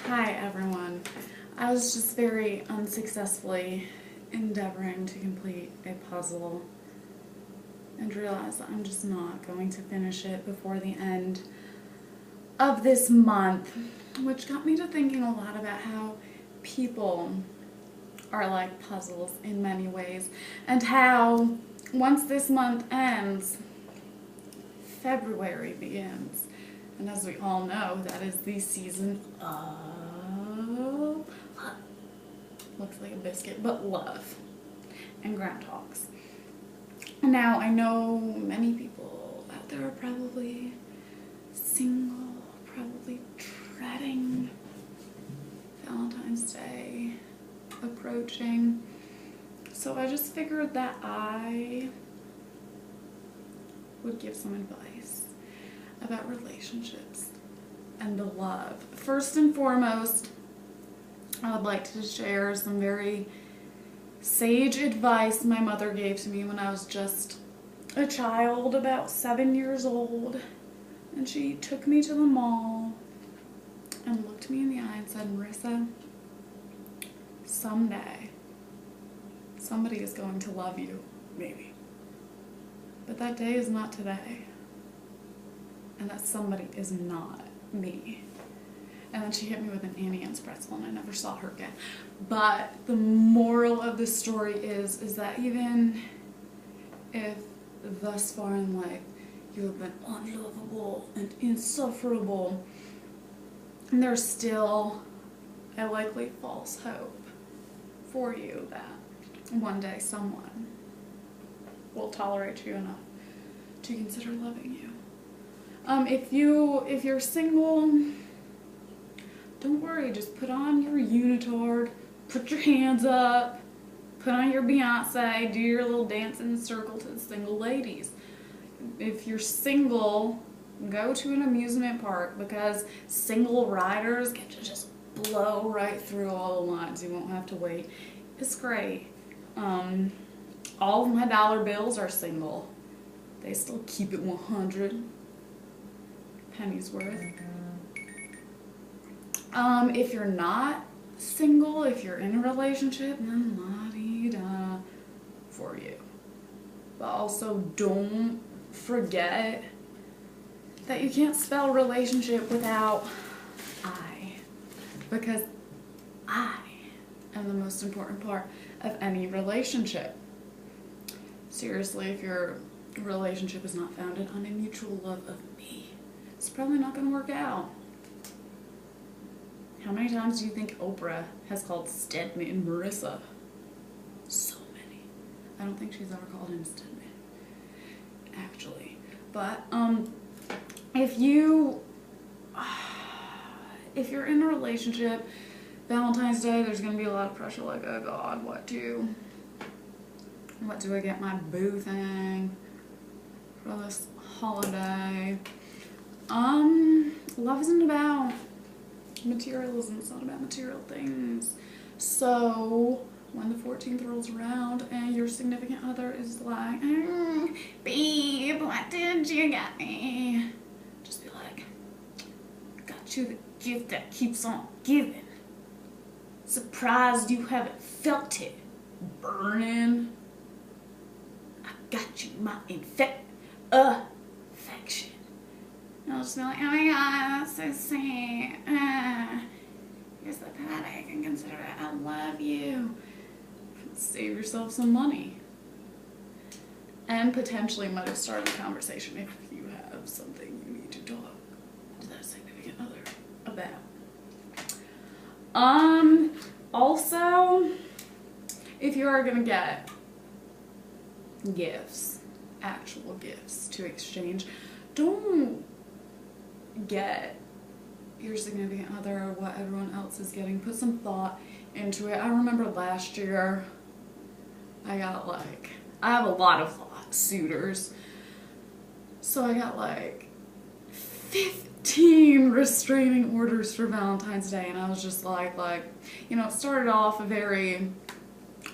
Hi everyone. I was just very unsuccessfully endeavoring to complete a puzzle and realized that I'm just not going to finish it before the end of this month, which got me to thinking a lot about how people are like puzzles in many ways, and how once this month ends, February begins. And as we all know, that is the season of, looks like a biscuit, but love and groundhogs. Now, I know many people out there are probably single, probably dreading Valentine's Day approaching. So I just figured that I would give some advice about relationships and the love. First and foremost, I would like to share some very sage advice my mother gave to me when I was just a child, about 7 years old. And she took me to the mall and looked me in the eye and said, "Marissa, someday somebody is going to love you, maybe. But that day is not today. And that somebody is not me." And then she hit me with an Annie Ann's pretzel and I never saw her again. But the moral of the story is that even if thus far in life you have been unlovable and insufferable, there's still a likely false hope for you that one day someone will tolerate you enough to consider loving you. If you're single, don't worry, just put on your unitard, put your hands up, put on your Beyonce, do your little dance in the circle to the single ladies. If you're single, go to an amusement park, because single riders get to just blow right through all the lines. You won't have to wait. It's great. All of my dollar bills are single. They still keep it 100 pennies worth. If you're not single, if you're in a relationship, then la-di-da for you. But also don't forget that you can't spell relationship without I. Because I am the most important part of any relationship. Seriously, if your relationship is not founded on a mutual love of me, it's probably not going to work out. How many times do you think Oprah has called Stedman Marissa? So many. I don't think she's ever called him Stedman, actually. But if you're in a relationship, Valentine's Day, there's going to be a lot of pressure, like, oh God, what do I get my boo thing for this holiday? Love isn't about materialism. It's not about material things. So when the 14th rolls around and your significant other is like, babe, what did you get me? Just be like, got you the gift that keeps on giving. Surprised you haven't felt it. Burning. I got you my affection. And I'll just be like, oh my God, that's so sweet. You're so pathetic and considerate. I love you. Save yourself some money. And potentially might have started a conversation if you have something you need to talk to that significant other about. Also, if you are going to get gifts, actual gifts to exchange, don't get your significant other or what everyone else is getting. Put some thought into it. I remember last year I got I have a lot of suitors, so I got 15 restraining orders for Valentine's Day, and I was just it started off very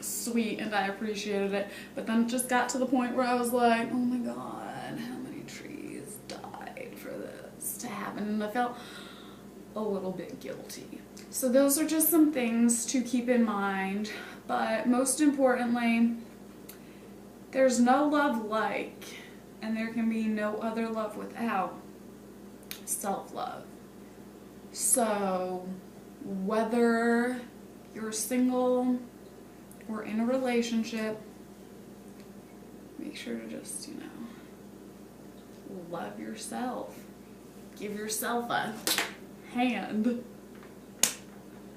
sweet and I appreciated it, but then it just got to the point where I was like, oh my God, how many trees died for this to happen? And I felt a little bit guilty. So those are just some things to keep in mind, but most importantly, there's no love like, and there can be no other love without self-love. So whether you're single or in a relationship, make sure to just, love yourself. Give yourself a hand.